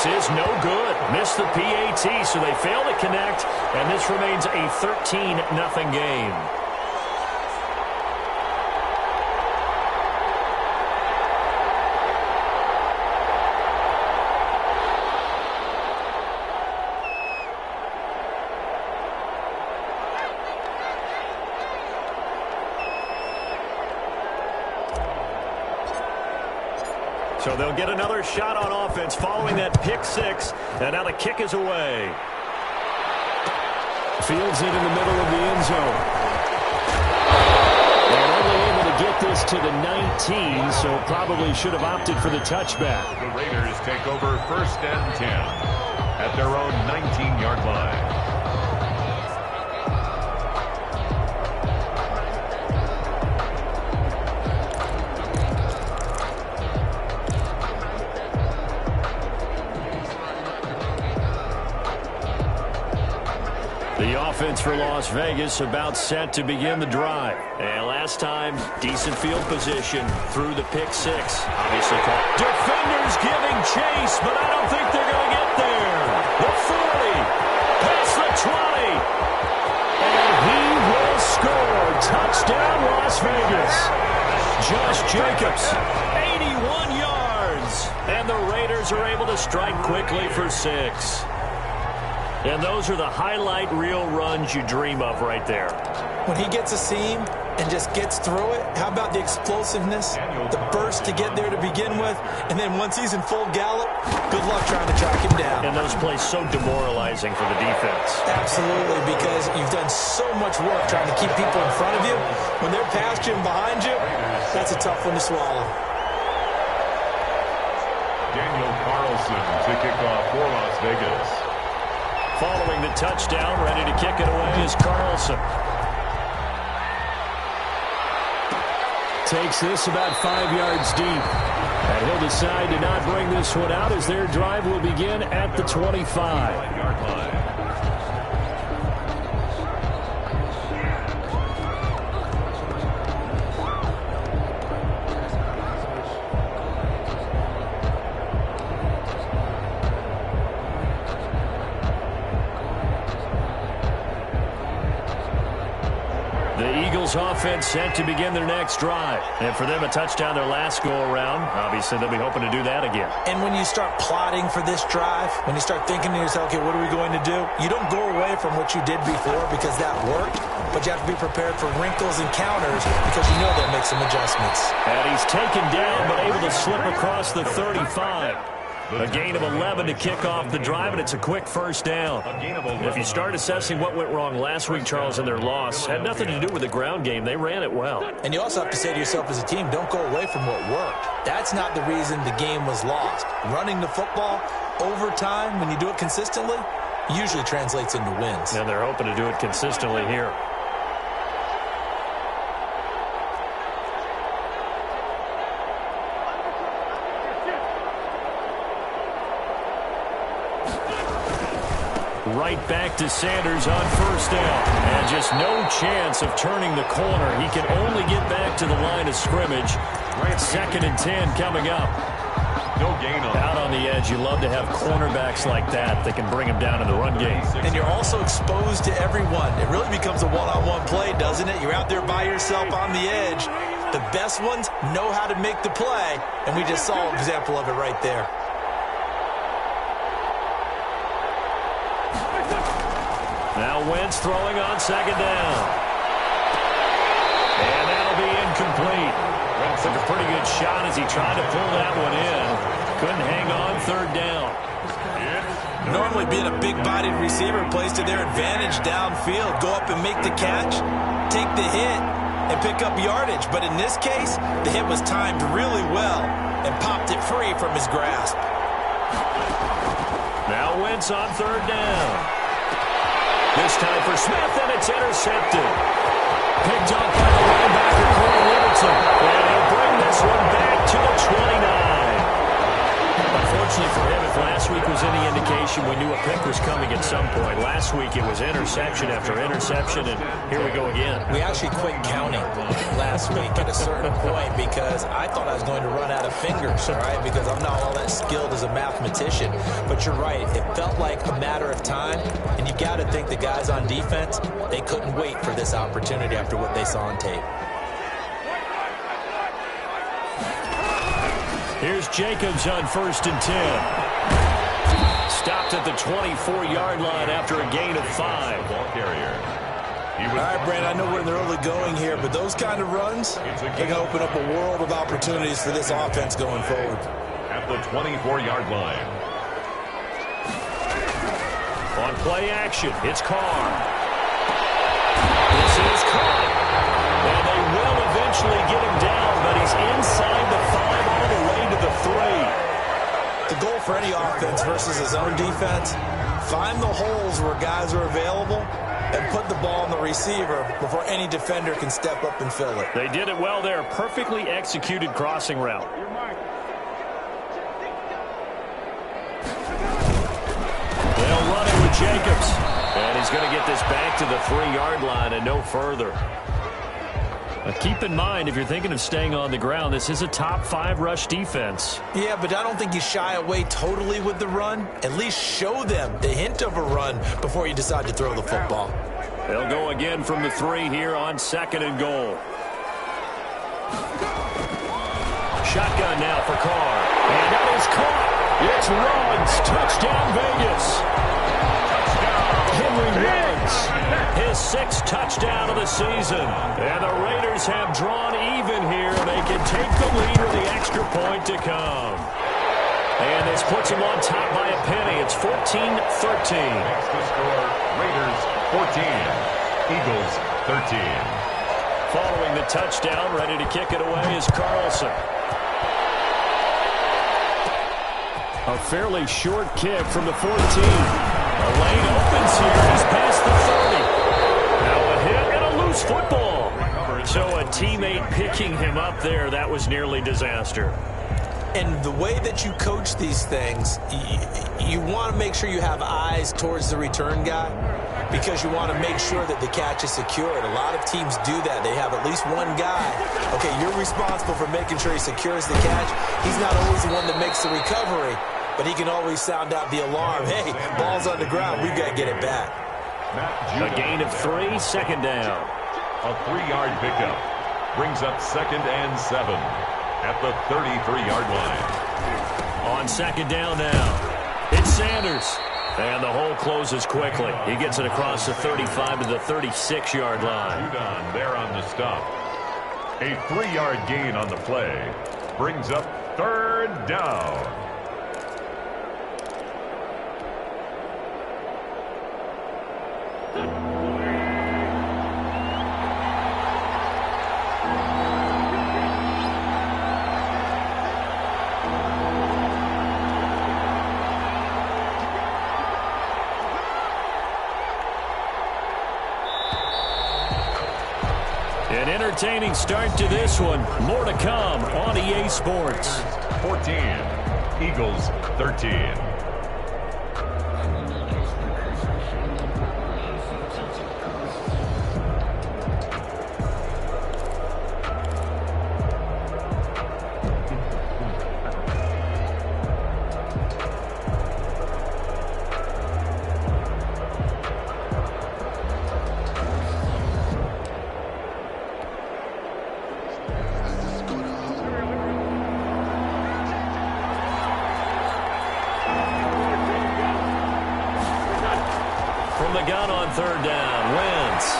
This is no good. Missed the PAT, so they fail to connect, and this remains a 13-0 game. So they'll get another shot on offense following that pick six. And now the kick is away. Fields it in the middle of the end zone. And only able to get this to the 19, so probably should have opted for the touchback. The Raiders take over 1st and 10 at their own 19-yard line. The offense for Las Vegas about set to begin the drive. And last time, decent field position through the pick six. Obviously caught. Defenders giving chase, but I don't think they're going to get there. The 40, past the 20. And he will score. Touchdown, Las Vegas. Josh Jacobs, 81 yards. And the Raiders are able to strike quickly for 6. And those are the highlight reel runs you dream of right there. When he gets a seam and just gets through it, how about the explosiveness, the burst to get there to begin with, and then once he's in full gallop, good luck trying to track him down. And those plays so demoralizing for the defense. Absolutely, because you've done so much work trying to keep people in front of you. When they're past you and behind you, that's a tough one to swallow. Daniel Carlson to kick off for Las Vegas. Following the touchdown, ready to kick it away is Carlson. Takes this about 5 yards deep. And he'll decide to not bring this one out as their drive will begin at the 25-yard line. Offense set to begin their next drive. And for them, a touchdown their last go-around. Obviously, they'll be hoping to do that again. And when you start plotting for this drive, when you start thinking to yourself, okay, what are we going to do? You don't go away from what you did before because that worked, but you have to be prepared for wrinkles and counters because you know they'll make some adjustments. And he's taken down, but able to slip across the 35. A gain of 11 to kick off the drive, and it's a quick first down. If you start assessing what went wrong last week, Charles, in their loss, had nothing to do with the ground game. They ran it well. And you also have to say to yourself as a team, don't go away from what worked. That's not the reason the game was lost. Running the football over time, when you do it consistently, usually translates into wins. And they're hoping to do it consistently here. Right back to Sanders on first down. And just no chance of turning the corner. He can only get back to the line of scrimmage. 2nd and 10 coming up. No gain on. Out on the edge, you love to have cornerbacks like that that can bring him down in the run game. And you're also exposed to everyone. It really becomes a one-on-one play, doesn't it? You're out there by yourself on the edge. The best ones know how to make the play, and we just saw an example of it right there. Now Wentz throwing on 2nd down. And that'll be incomplete. Wentz took a pretty good shot as he tried to pull that one in. Couldn't hang on 3rd down. Normally being a big-bodied receiver plays to their advantage downfield. Go up and make the catch, take the hit, and pick up yardage. But in this case, the hit was timed really well and popped it free from his grasp. Now Wentz on 3rd down. This time for Smith, and it's intercepted. Picked up by the linebacker, Corey Littleton. And he'll bring this one back to the 29. Unfortunately for him, if last week was any indication, indication we knew a pick was coming at some point. Last week it was interception after interception, and here we go again. We actually quit counting last week at a certain point because I thought I was going to run out of fingers, all right, because I'm not all that skilled as a mathematician. But you're right. It felt like a matter of time, and you got to think the guys on defense, they couldn't wait for this opportunity after what they saw on tape. Here's Jacobs on 1st and 10. Stopped at the 24-yard line after a gain of 5. Ball carrier. All right, Brandon, I know we're in the early going here, but those kind of runs, they can open up a world of opportunities for this offense going forward. At the 24-yard line. On play action, it's Carr. This is Carr. And they will eventually get him down, but he's inside the 5 all the way to the 3. The goal for any offense versus his own defense, find the holes where guys are available and put the ball on the receiver before any defender can step up and fill it. They did it well there. Perfectly executed crossing route. They'll run it with Jacobs. And he's going to get this back to the 3-yard line and no further. Keep in mind, if you're thinking of staying on the ground, this is a top 5 rush defense. Yeah, but I don't think you shy away totally with the run. At least show them the hint of a run before you decide to throw the football. They'll go again from the 3 here on 2nd and goal. Shotgun now for Carr. And that is caught. It's Ruggs. Touchdown, Vegas. Henry Ruggs, his 6th touchdown of the season. And the Raiders have drawn even here. They can take the lead with the extra point to come. And this puts them on top by a penny. It's 14-13. Next to score, Raiders 14, Eagles 13. Following the touchdown, ready to kick it away is Carlson. A fairly short kick from the 14. The lane opens here. He's past the 30. Now a hit and a loose football. So a teammate picking him up there, that was nearly disaster. And the way that you coach these things, you want to make sure you have eyes towards the return guy because you want to make sure that the catch is secured. A lot of teams do that. They have at least one guy. Okay, you're responsible for making sure he secures the catch. He's not always the one that makes the recovery, but he can always sound out the alarm. Hey, ball's on the ground. We've got to get it back. A gain of 3, 2nd down. A 3-yard pickup brings up 2nd and 7 at the 33-yard line. On 2nd down now, it's Sanders. And the hole closes quickly. He gets it across the 35 to the 36-yard line. Judon there on the stop. A 3-yard gain on the play brings up 3rd down. An entertaining start to this one. More to come on EA Sports. 14, Eagles 13. From the gun on 3rd down, Wentz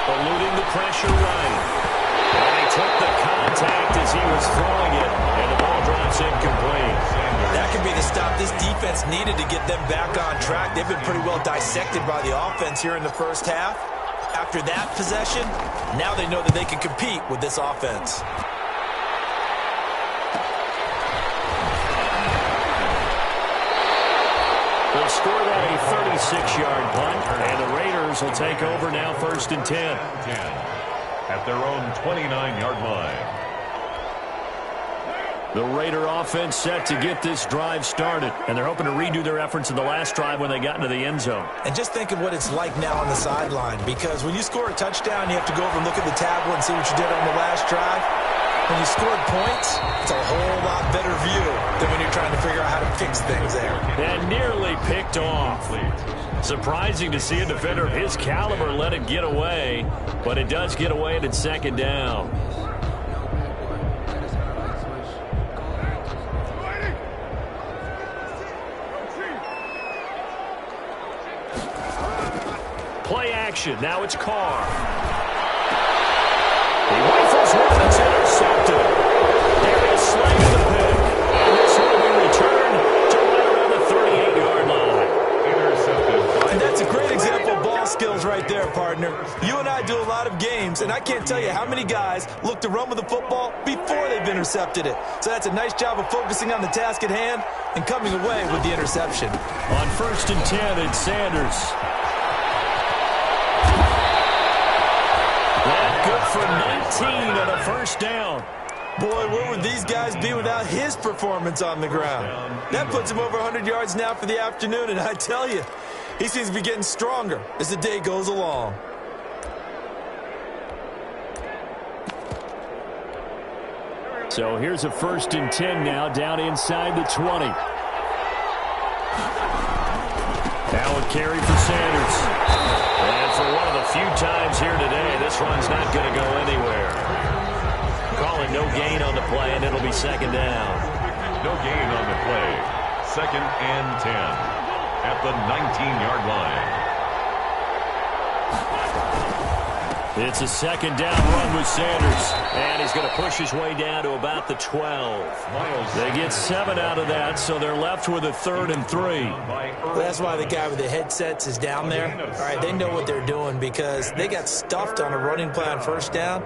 eluding the pressure right. And he took the contact as he was throwing it, and the ball drops incomplete. That could be the stop this defense needed to get them back on track. They've been pretty well dissected by the offense here in the first half. After that possession, now they know that they can compete with this offense. They'll score that a 36-yard punt, and the Raiders will take over now 1st and 10. At their own 29-yard line. The Raider offense set to get this drive started, and they're hoping to redo their efforts in the last drive when they got into the end zone. And just think of what it's like now on the sideline, because when you score a touchdown, you have to go over and look at the tablet and see what you did on the last drive. When you scored points, it's a whole lot better view than when you're trying to figure out how to fix things there. And nearly picked off. Surprising to see a defender of his caliber let it get away, but it does get away and it's second down. Play action. Now it's Carr. He rifles one. It's intercepted. Darius Slay's the pick. And this will be returned to right around the 38-yard line. Intercepted. And that's a great example of ball skills right there, partner. You and I do a lot of games, and I can't tell you how many guys look to run with the football before they've intercepted it. So that's a nice job of focusing on the task at hand and coming away with the interception. On 1st and 10, it's Sanders. Good for 19 on a first down. Boy, where would these guys be without his performance on the ground? That puts him over 100 yards now for the afternoon, and I tell you, he seems to be getting stronger as the day goes along. So here's a 1st and 10 now, down inside the 20. Now a carry for Sanders. And for one of the few times here today, this run's not going to go anywhere. Calling no gain on the play, and it'll be second down. No gain on the play. 2nd and 10 at the 19-yard line. It's a second down run with Sanders. And he's going to push his way down to about the 12. They get 7 out of that, so they're left with a 3rd and 3. Well, that's why the guy with the headsets is down there. All right, they know what they're doing because they got stuffed on a running play on 1st down.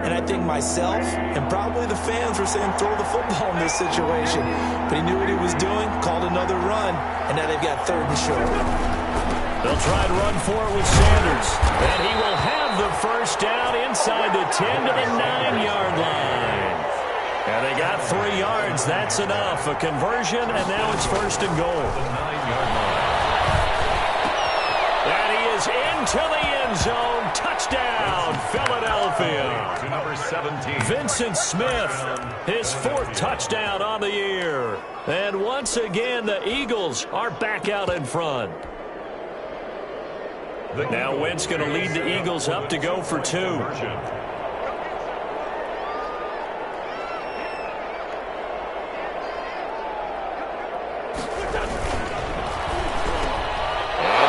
And I think myself and probably the fans were saying throw the football in this situation. But he knew what he was doing, called another run, and now they've got 3rd and short. They'll try to run for it with Sanders. And he will have the first down inside the 10 to the 9-yard line. And they got 3 yards. That's enough. A conversion, and now it's 1st and goal. The 9-yard line. And he is into the end zone. Touchdown, Philadelphia. To number 17. Vincent Smith, his 4th touchdown on the year. And once again, the Eagles are back out in front. Now Wentz going to lead the Eagles up to go for 2. And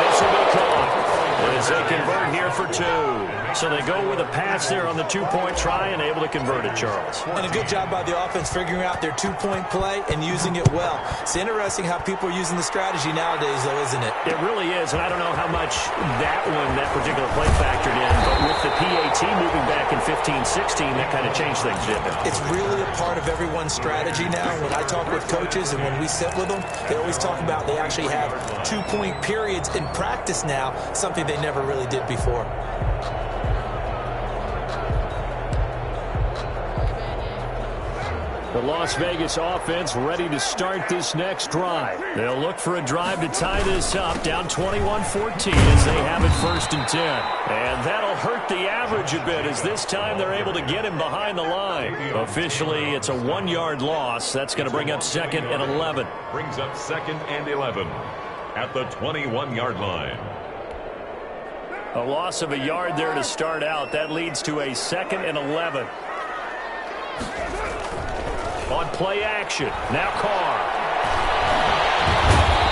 this will be caught as they convert here for 2. So they go with a pass there on the 2-point try and able to convert it, Charles. And a good job by the offense figuring out their 2-point play and using it well. It's interesting how people are using the strategy nowadays, though, isn't it? It really is, and I don't know how much that particular play factored in, but with the PAT moving back in 15-16, that kind of changed things, didn't it? It's really a part of everyone's strategy now. When I talk with coaches and when we sit with them, they always talk about they actually have 2-point periods in practice now, something they never really did before. The Las Vegas offense ready to start this next drive. They'll look for a drive to tie this up, down 21-14 as they have it 1st and 10. And that'll hurt the average a bit as this time they're able to get him behind the line. Officially, it's a 1-yard loss. That's going to bring up 2nd and 11. Brings up 2nd and 11 at the 21-yard line. A loss of a yard there to start out. That leads to a 2nd and 11. On play action. Now Carr.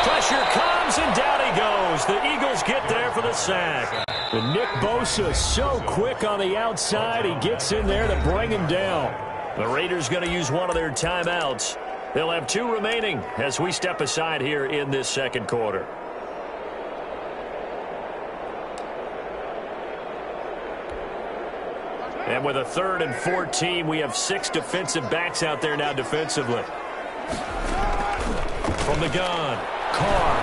Pressure comes, and down he goes. The Eagles get there for the sack. And Nick Bosa so quick on the outside. He gets in there to bring him down. The Raiders going to use one of their timeouts. They'll have 2 remaining as we step aside here in this 2nd quarter. And with a 3rd and 14, we have 6 defensive backs out there now defensively. From the gun, Carr.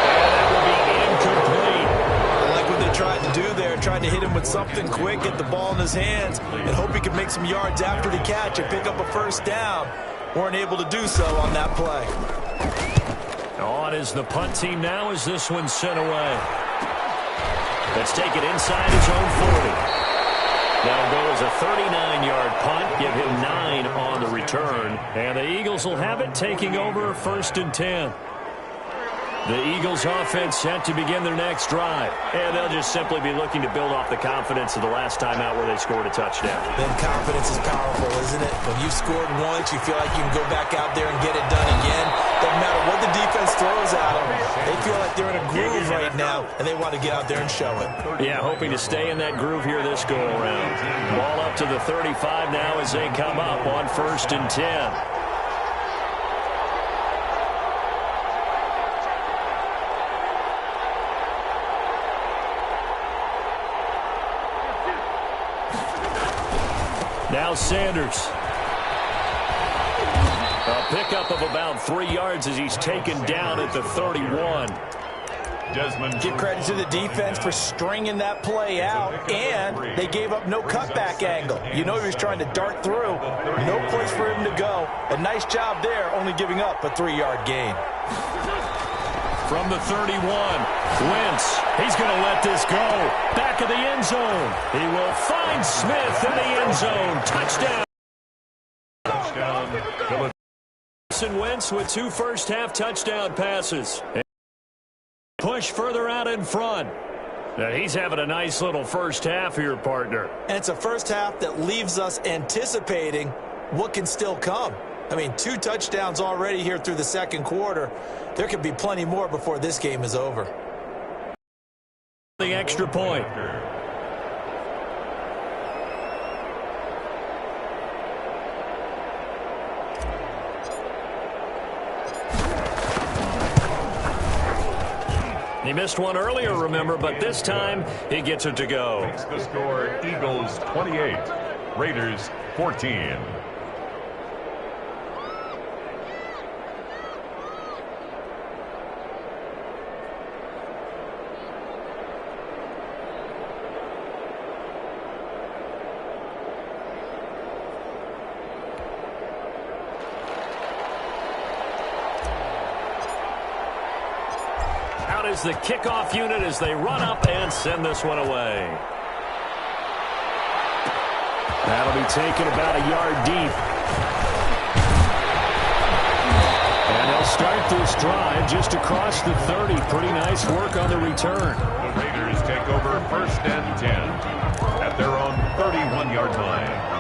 And that will be incomplete. I like what they tried to do there. tried to hit him with something quick, get the ball in his hands, and hope he could make some yards after the catch and pick up a first down. Weren't able to do so on that play. On is the punt team now as this one's sent away. Let's take it inside his own 40. That'll go as a 39-yard punt, give him 9 on the return. And the Eagles will have it, taking over 1st and 10. The Eagles offense set to begin their next drive. And they'll just simply be looking to build off the confidence of the last time out where they scored a touchdown. Then confidence is powerful, isn't it? When you scored once, you feel like you can go back out there and get it done again. Doesn't matter what the defense throws at them. They feel like they're in a groove right now, and they want to get out there and show it. Yeah, hoping to stay in that groove here this go-around. Ball up to the 35 now as they come up on 1st and 10. Now Sanders. A pickup of about 3 yards as he's taken down at the 31. Give credit to the defense for stringing that play out, and they gave up no cutback angle. You know he was trying to dart through. No place for him to go. A nice job there, only giving up a 3-yard gain. From the 31, Wentz. He's going to let this go. Back of the end zone. He will find Smith in the end zone. Touchdown. Wentz with 2 first-half touchdown passes. Push further out in front. Now he's having a nice little first half here, partner. And it's a first half that leaves us anticipating what can still come. I mean, 2 touchdowns already here through the second quarter. There could be plenty more before this game is over. The extra point. He missed one earlier, remember, but this time he gets it to go. Makes the score Eagles 28, Raiders 14. Is the kickoff unit as they run up and send this one away. That'll be taken about a yard deep. And they'll start this drive just across the 30. Pretty nice work on the return. The Raiders take over 1st and 10 at their own 31-yard line.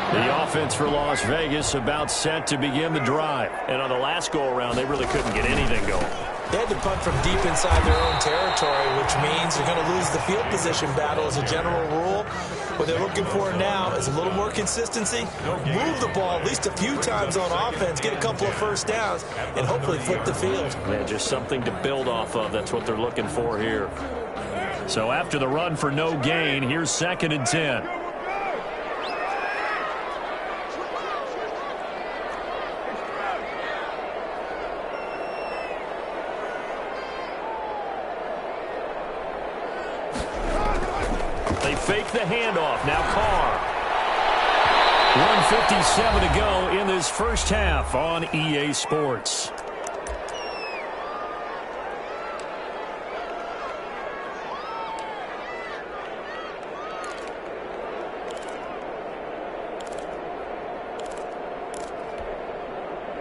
The offense for Las Vegas about set to begin the drive. And on the last go-around, they really couldn't get anything going. They had to punt from deep inside their own territory, which means they're going to lose the field position battle as a general rule. What they're looking for now is a little more consistency, move the ball at least a few times on offense, get a couple of first downs, and hopefully flip the field. Yeah, just something to build off of. That's what they're looking for here. So after the run for no gain, here's 2nd and 10. Fake the handoff. Now Carr. 1:57 to go in this first half on EA Sports.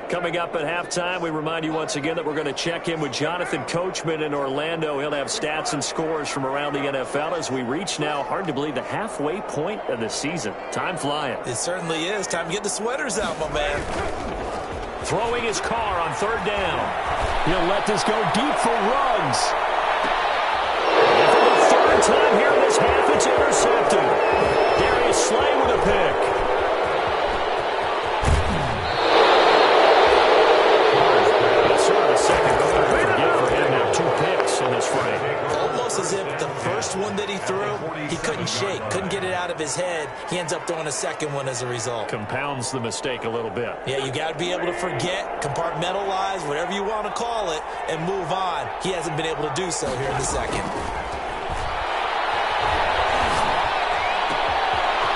Coming up at halftime, we remind you once again that we're going to check in with Jonathan Coachman in Orlando. He'll have stats and scores from around the NFL as we reach now, hard to believe, the halfway point of the season. Time flying. It certainly is. Time to get the sweaters out, my man. Throwing his car on 3rd down. He'll let this go deep for Ruggs. And for the 3rd time here in this half, it's intercepted. Darius Slay with a pick. Almost as if the first one that he threw, he couldn't shake. Couldn't get it out of his head. He ends up throwing a second one as a result. Compounds the mistake a little bit. Yeah, you got to be able to forget, compartmentalize, whatever you want to call it, and move on. He hasn't been able to do so here in the second.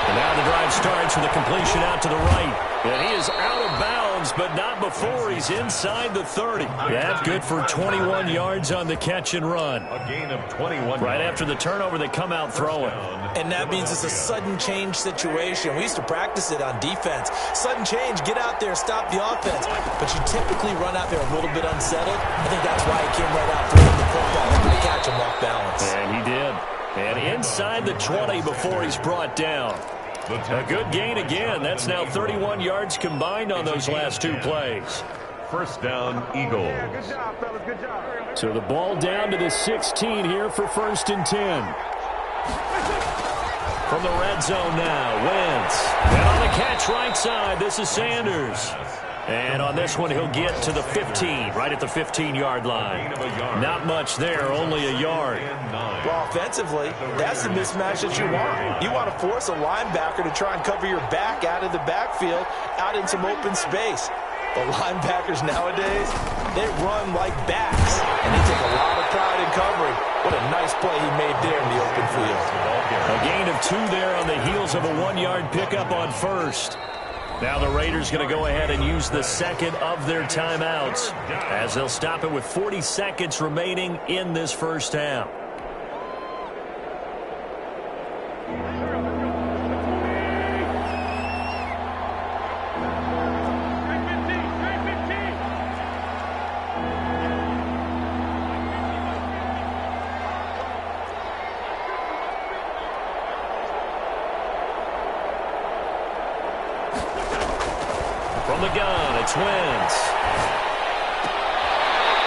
And now the drive starts with a completion out to the right. And he is out of bounds, but not before he's inside the 30. That's good for 21 yards on the catch and run. A gain of 21. Right after the turnover, they come out throwing. And that means it's a sudden change situation. We used to practice it on defense. Sudden change, get out there, stop the offense. But you typically run out there a little bit unsettled. I think that's why he came right out throwing the football after the catch and off balance. And he did. And inside the 20 before he's brought down. A good gain again. That's now 31 yards combined on those last two plays. First down, Eagles. Good job, fellas. Good job. So the ball down to the 16 here for 1st and 10. From the red zone now, Wentz. And on the catch right side, this is Sanders. And on this one, he'll get to the 15, right at the 15-yard line. Not much there, only a yard. Well, offensively, that's the mismatch that you want. You want to force a linebacker to try and cover your back out of the backfield, out in some open space. The linebackers nowadays, they run like backs, and they take a lot of pride in covering. What a nice play he made there in the open field. A gain of 2 there on the heels of a 1-yard pickup on first. Now the Raiders going to go ahead and use the second of their timeouts as they'll stop it with 40 seconds remaining in this first half. From the gun, it's Wentz.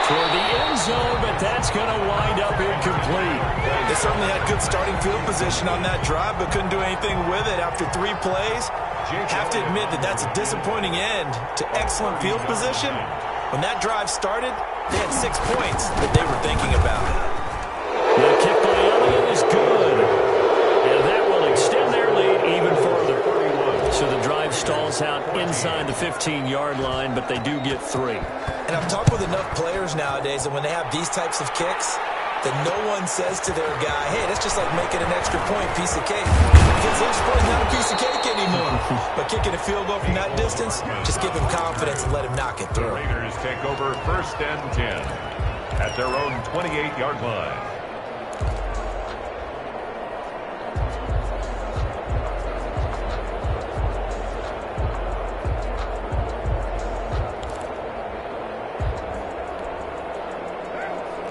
Toward the end zone, but that's going to wind up incomplete. They certainly had good starting field position on that drive, but couldn't do anything with it after 3 plays. Have to admit that that's a disappointing end to excellent field position. When that drive started, they had 6 points that they were thinking about. The kick by Elliott is good. And that will extend their lead even further. So the drive stalls out inside the 15-yard line, but they do get 3. And I've talked with enough players nowadays that when they have these types of kicks, that no one says to their guy, hey, that's just like making an extra point piece of cake. Because the extra point is not a piece of cake anymore. But kicking a field goal from that distance, just give him confidence and let him knock it through. The Raiders take over 1st and 10 at their own 28-yard line.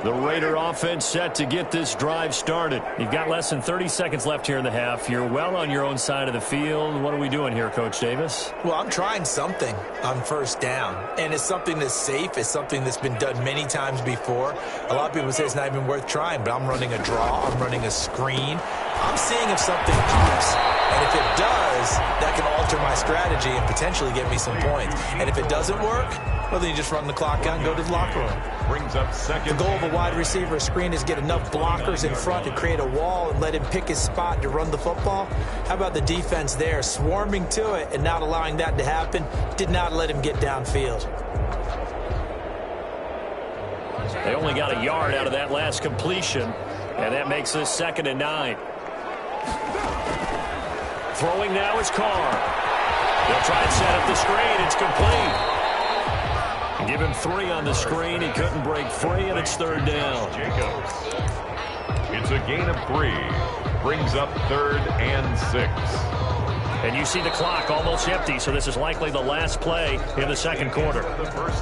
The Raider offense set to get this drive started. You've got less than 30 seconds left here in the half. You're well on your own side of the field. What are we doing here, Coach Davis? Well, I'm trying something on 1st down, and it's something that's safe. It's something that's been done many times before. A lot of people say it's not even worth trying, but I'm running a draw. I'm running a screen. I'm seeing if something pops. And if it does, that can alter my strategy and potentially get me some points. And if it doesn't work, well, then you just run the clock out and go to the locker room. Brings up second. The goal of a wide receiver screen is get enough blockers in front to create a wall and let him pick his spot to run the football. How about the defense there, swarming to it and not allowing that to happen? Did not let him get downfield. They only got a yard out of that last completion, and that makes this 2nd and 9. Throwing now is Carr. They'll try and set up the screen. It's complete. Give him 3 on the screen. He couldn't break free, and it's 3rd down. Jacobs. It's a gain of 3. Brings up 3rd and 6. And you see the clock almost empty, so this is likely the last play in the 2nd quarter.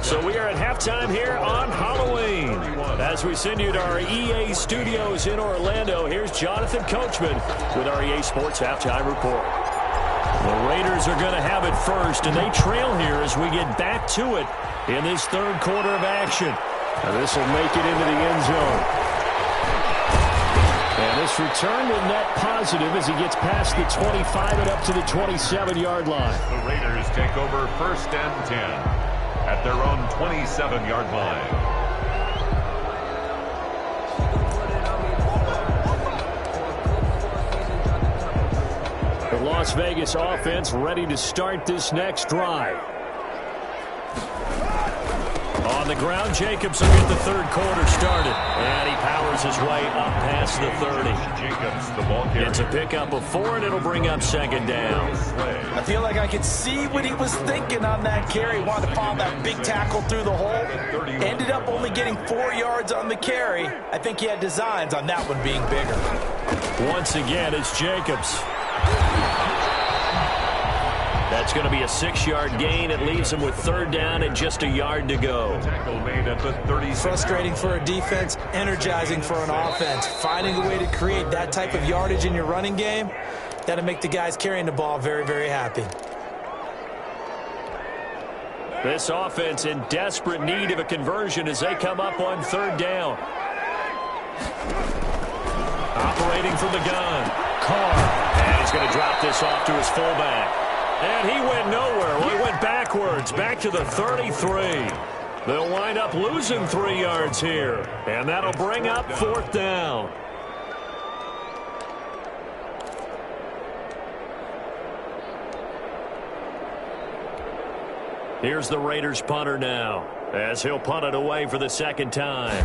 So we are at halftime here on Halloween. As we send you to our EA studios in Orlando, here's Jonathan Coachman with our EA Sports Halftime Report. The Raiders are going to have it first, and they trail here as we get back to it in this 3rd quarter of action. And this will make it into the end zone. And this return will net positive as he gets past the 25 and up to the 27-yard line. The Raiders take over 1st and 10 at their own 27-yard line. The Las Vegas offense ready to start this next drive. On the ground, Jacobs will get the third quarter started. And he powers his way up past the 30. Jacobs, the ball carrier. It's a pickup of 4, and it'll bring up second down. I feel like I could see what he was thinking on that carry. Wanted to follow that big tackle through the hole. Ended up only getting 4 yards on the carry. I think he had designs on that one being bigger. Once again, it's Jacobs. That's going to be a 6-yard gain. It leaves him with third down and just a yard to go. Tackle made at the 30. Frustrating for a defense, energizing for an offense. Finding a way to create that type of yardage in your running game, that'll make the guys carrying the ball very, very happy. This offense in desperate need of a conversion as they come up on third down. Operating from the gun, Carr. And he's going to drop this off to his fullback. And he went nowhere. Well, he went backwards, back to the 33. They'll wind up losing 3 yards here. And that'll bring up fourth down. Here's the Raiders punter now, as he'll punt it away for the second time.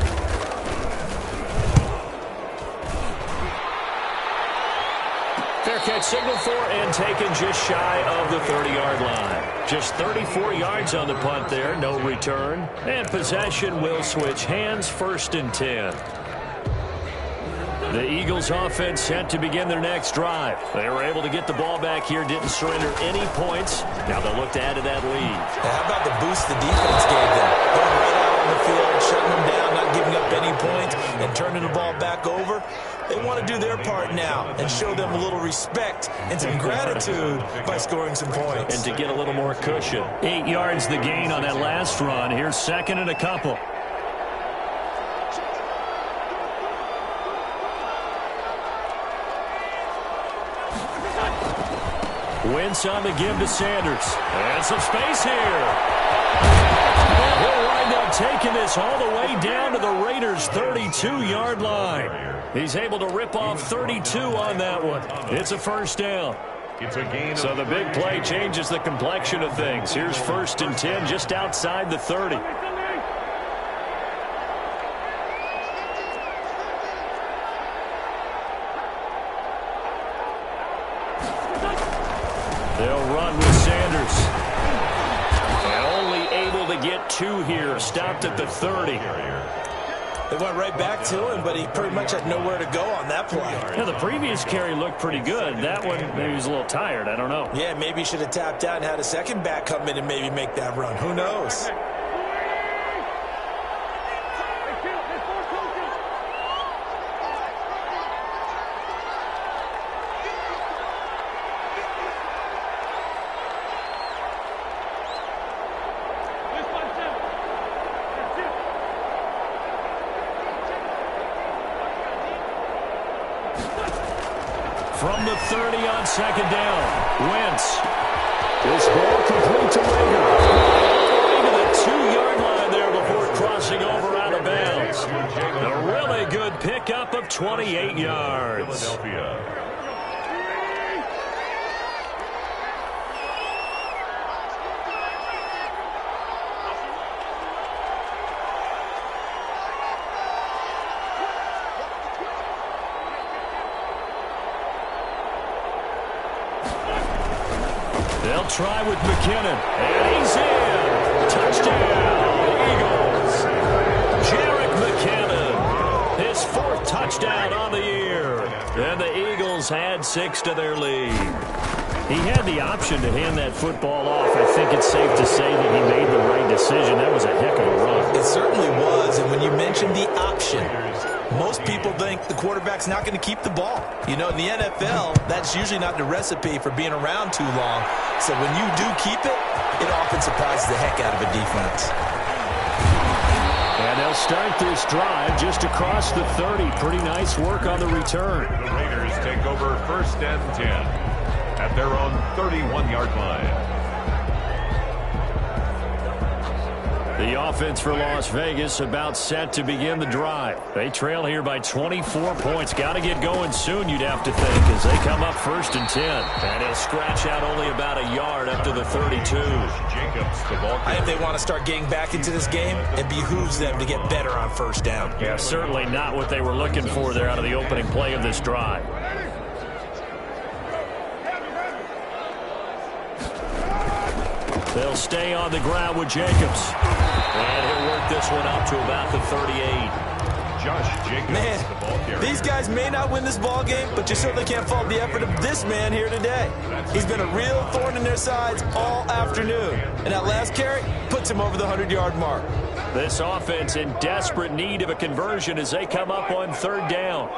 Fair catch signal for and taken just shy of the 30-yard line. Just 34 yards on the punt there, no return. And possession will switch hands, 1st and 10. The Eagles offense set to begin their next drive. They were able to get the ball back here, didn't surrender any points. Now they'll look to add to that lead. How about the boost the defense gave them? Going right out on the field, shutting them down, not giving up any points, and turning the ball back over. They want to do their part now and show them a little respect and some gratitude by scoring some points. And to get a little more cushion. 8 yards the gain on that last run. Here's second and a couple. Wentz on the give to Sanders. And some space here. He'll wind up taking this all the way down to the Raiders' 32-yard line. He's able to rip off 32 on that one. It's a first down. It's a gain. So the big play changes the complexion of things. Here's 1st and 10 just outside the 30. They'll run with Sanders. And only able to get 2 here. Stopped at the 30. They went right back to him, but he pretty much had nowhere to go on that play. Yeah, the previous carry looked pretty good. That one, maybe he was a little tired. I don't know. Yeah, maybe he should have tapped out and had a second back come in and maybe make that run. Who knows? From the 30 on second down, Wentz. This ball complete to Rager. To the 2-yard line there before crossing over out of bounds. A really good pickup of 28 yards. Philadelphia. They'll try with McKinnon. And he's in. Touchdown, Eagles. Jerick McKinnon. His 4th touchdown on the year. And the Eagles had 6 to their lead. He had the option to hand that football off. I think it's safe to say that he made the right decision. That was a heck of a run. It certainly was. And when you mentioned the option, most people think the quarterback's not going to keep the ball. You know, in the NFL, that's usually not the recipe for being around too long. So when you do keep it, it often surprises the heck out of a defense. And they'll start this drive just across the 30. Pretty nice work on the return. The Raiders take over 1st and 10 at their own 31-yard line. The offense for Las Vegas about set to begin the drive. They trail here by 24 points. Got to get going soon, you'd have to think, as they come up 1st and 10. And he'll scratch out only about a yard up to the 32. If they want to start getting back into this game, it behooves them to get better on 1st down. Yeah, certainly not what they were looking for there out of the opening play of this drive. They'll stay on the ground with Jacobs. And he'll work this one up to about the 38. Josh Jacobs, the ball carrier. These guys may not win this ball game, but you certainly can't fault the effort of this man here today. He's been a real thorn in their sides all afternoon. And that last carry puts him over the 100-yard mark. This offense in desperate need of a conversion as they come up on 3rd down.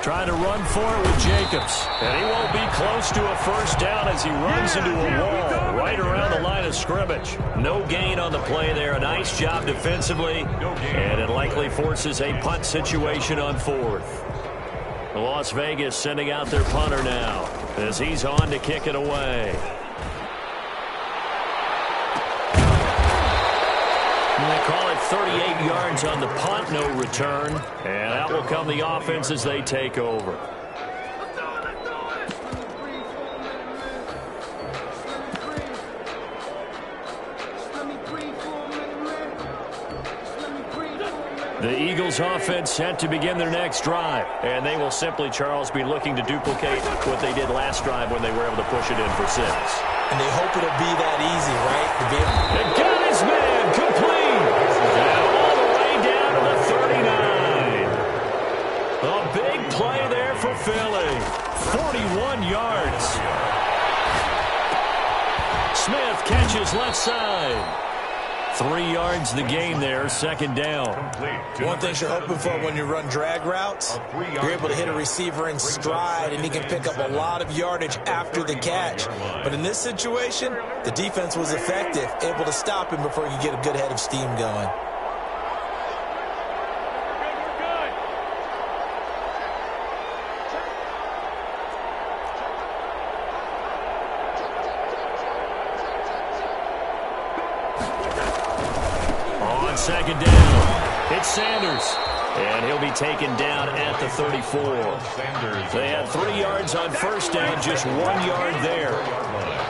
Trying to run for it with Jacobs. And he won't be close to a 1st down as he runs into a wall right around the line of scrimmage. No gain on the play there. A nice job defensively. And it likely forces a punt situation on 4th. Las Vegas sending out their punter now as he's on to kick it away. And they call it 38 yards on the punt, no return. And out will come the offense as they take over. The Eagles offense set to begin their next drive. And they will simply, Charles, be looking to duplicate what they did last drive when they were able to push it in for 6. And they hope it'll be that easy, right? And got his man complete. And all the way down to the 39. A big play there for Philly. 41 yards. Smith catches left side. 3 yards the game there, 2nd down. One thing you're hoping for when you run drag routes, you're able to hit a receiver in stride, and he can pick up a lot of yardage after the catch. But in this situation, the defense was effective, able to stop him before he could get a good head of steam going. On 2nd down, it's Sanders. And he'll be taken down at the 34. They had 3 yards on 1st down, just 1 yard there.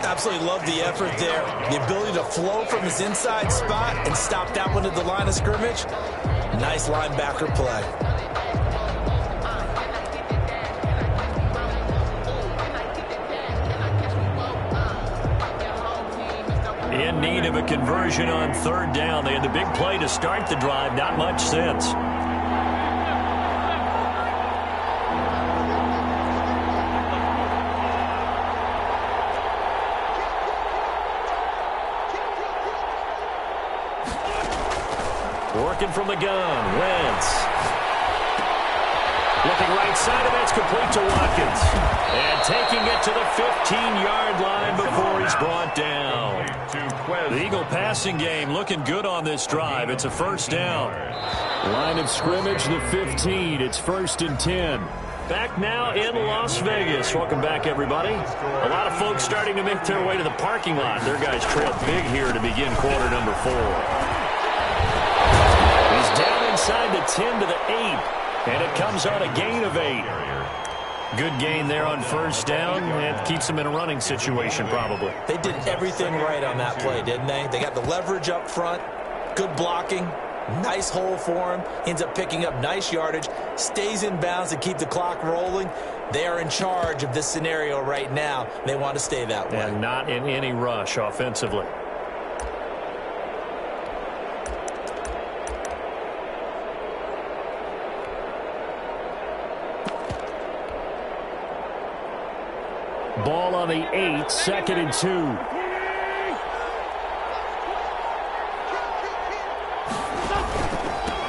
Absolutely love the effort there. The ability to flow from his inside spot and stop that one at the line of scrimmage. Nice linebacker play. In need of a conversion on 3rd down. They had the big play to start the drive, not much since. Working from the gun, Wentz. Looking right side of it's complete to Watkins. And taking it to the 15-yard line before he's brought down. The Eagle passing game looking good on this drive. It's a 1st down. Line of scrimmage, the 15. It's 1st and 10. Back now in Las Vegas. Welcome back, everybody. A lot of folks starting to make their way to the parking lot. Their guys trail big here to begin quarter number 4. He's down inside the 10 to the 8. And it comes on a gain of 8. Good gain there on 1st down. And keeps them in a running situation, probably. They did everything right on that play, didn't they? They got the leverage up front, good blocking, nice hole for him, ends up picking up nice yardage, stays in bounds to keep the clock rolling. They are in charge of this scenario right now. They want to stay that way. And not in any rush offensively. Ball on the 8, 2nd and 2.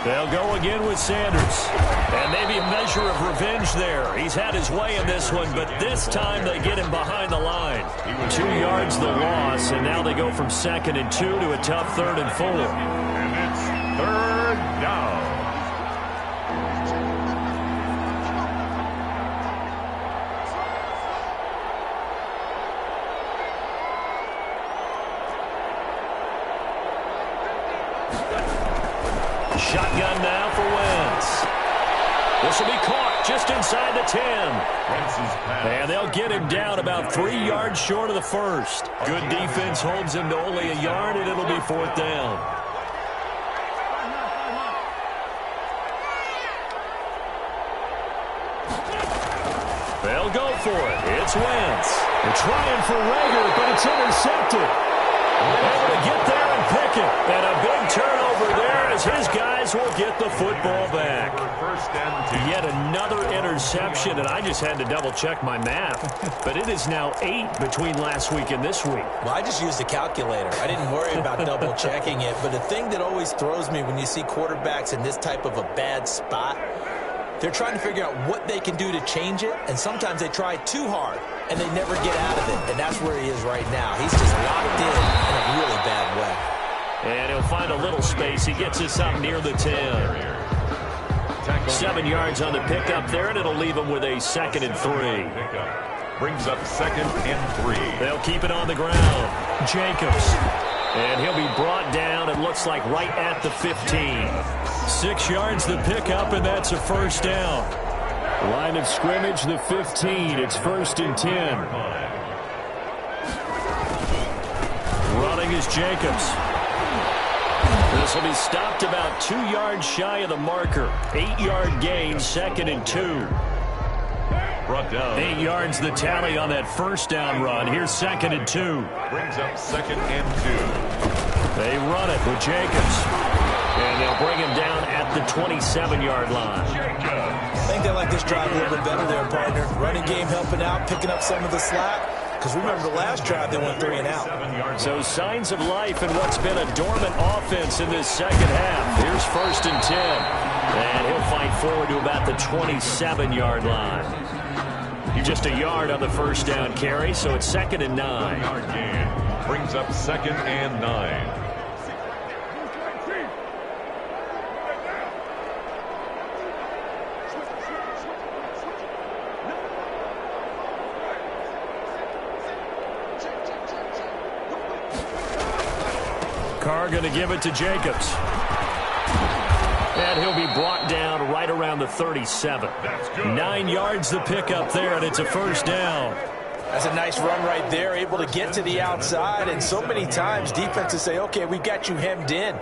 They'll go again with Sanders. And maybe a measure of revenge there. He's had his way in this one, but this time they get him behind the line. 2 yards the loss, and now they go from 2nd and 2 to a tough 3rd and 4. And it's 3rd down. Shotgun now for Wentz. This will be caught just inside the 10. And they'll get him down about 3 yards short of the first. Good defense holds him to only a yard, and it'll be 4th down. They'll go for it. It's Wentz. They're trying for Rager, but it's intercepted. Able to get there and pick it. And a big turnover there as his guys will get the football back. Yet another interception, and I just had to double-check my math. But it is now 8 between last week and this week. Well, I just used a calculator. I didn't worry about double-checking it. But the thing that always throws me when you see quarterbacks in this type of a bad spot, they're trying to figure out what they can do to change it, and sometimes they try too hard, and they never get out of it, and that's where he is right now. He's just locked in a really bad way. And he'll find a little space. He gets us up near the 10. 7 yards on the pickup there, and it'll leave him with a 2nd and 3. Brings up 2nd and 3. They'll keep it on the ground. Jacobs. And he'll be brought down, it looks like, right at the 15. 6 yards the pickup, and that's a 1st down. Line of scrimmage, the 15. It's 1st and 10. Running is Jacobs. This will be stopped about 2 yards shy of the marker. 8-yard gain, 2nd and 2. Brought down. 8 yards the tally on that 1st down run. Here's 2nd and 2. Brings up 2nd and 2. They run it with Jacobs. And they'll bring him down at the 27-yard line. I think they like this drive a little bit better there, partner. Running game helping out, picking up some of the slack. Because remember the last drive, they went 3 and out. So signs of life in what's been a dormant offense in this second half. Here's 1st and 10. And he'll fight forward to about the 27-yard line. Just a yard on the 1st down carry, so it's 2nd and 9. Brings up 2nd and 9. Carr going to give it to Jacobs. And he'll be brought down right around the 37. 9 yards the pickup there, and it's a 1st down. That's a nice run right there, able to get to the outside. And so many times defenses say, okay, we've got you hemmed in.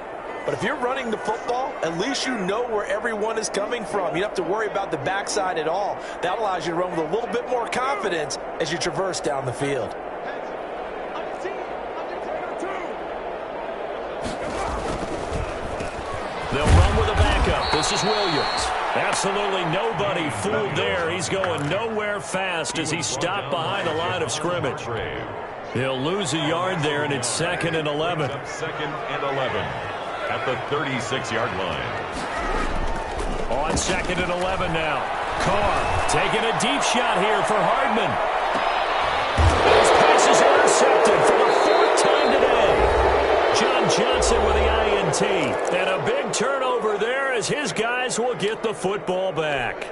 But if you're running the football, at least you know where everyone is coming from. You don't have to worry about the backside at all. That allows you to run with a little bit more confidence as you traverse down the field. They'll run with a backup. This is Williams. Absolutely nobody fooled there. He's going nowhere fast as he stopped behind the line of scrimmage. He'll lose a yard there, and it's 2nd and 11. 2nd and 11 at the 36-yard line. On 2nd and 11 now. Carr taking a deep shot here for Hardman. His pass is intercepted for the 4th time today. John Johnson with the INT. And a big turnover there as his guys will get the football back.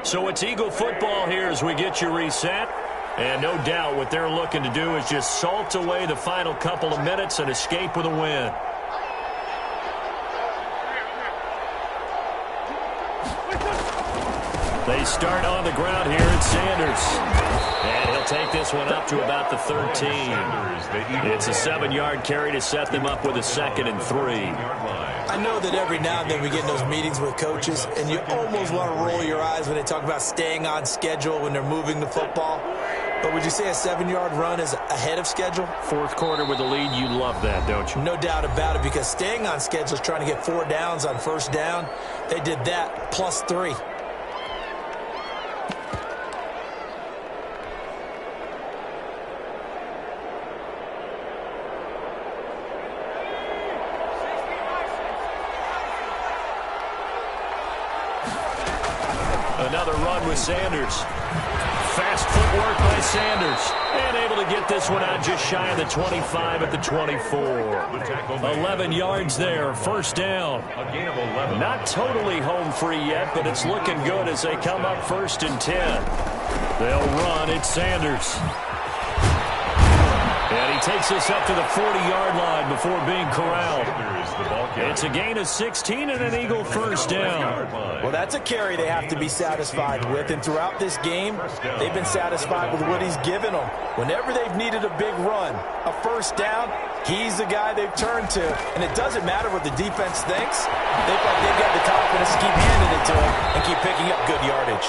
So it's Eagle football here as we get you reset. And no doubt what they're looking to do is just salt away the final couple of minutes and escape with a win. They start on the ground here at Sanders. And he'll take this one up to about the 13. It's a 7-yard carry to set them up with a 2nd and 3. I know that every now and then we get in those meetings with coaches, and you almost want to roll your eyes when they talk about staying on schedule when they're moving the football. But would you say a 7-yard run is ahead of schedule? 4th quarter with the lead, you love that, don't you? No doubt about it, because staying on schedule is trying to get 4 downs on 1st down. They did that plus 3. Another run with Sanders. Fast footwork by Sanders. And able to get this one out just shy of the 25 at the 24. 11 yards there, 1st down. A gain of 11. Not totally home free yet, but it's looking good as they come up 1st and 10. They'll run. It's Sanders. And he takes us up to the 40-yard line before being corralled. It's a gain of 16 and an Eagle first down. Well, that's a carry they have to be satisfied with, and throughout this game, they've been satisfied with what he's given them. Whenever they've needed a big run, a first down, he's the guy they've turned to, and it doesn't matter what the defense thinks. They've got the confidence to keep handing it to him and keep picking up good yardage.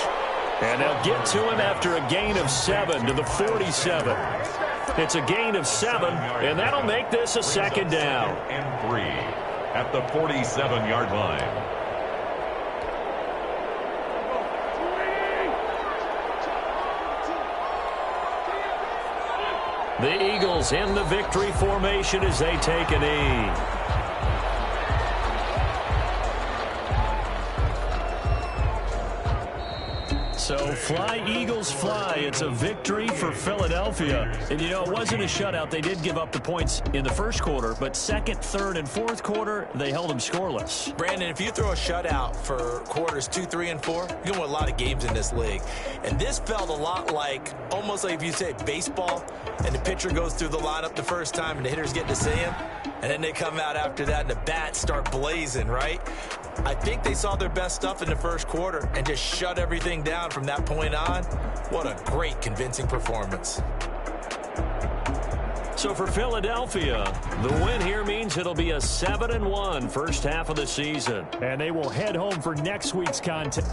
And they'll get to him after a gain of 7 to the 47. It's a gain of 7, and that'll make this a second down. And 3 at the 47-yard line. The Eagles in the victory formation as they take a knee. So fly, Eagles, fly. It's a victory for Philadelphia. And, you know, it wasn't a shutout. They did give up the points in the first quarter, but second, third, and fourth quarter, they held them scoreless. Brandon, if you throw a shutout for quarters 2, 3, and 4, you're going to win a lot of games in this league. And this felt a lot like, almost like if you say baseball, and the pitcher goes through the lineup the first time, and the hitters get to see him, and then they come out after that, and the bats start blazing, right? I think they saw their best stuff in the first quarter and just shut everything down from that point on. What a great, convincing performance. So for Philadelphia, the win here means it'll be a 7-1 first half of the season. And they will head home for next week's contest.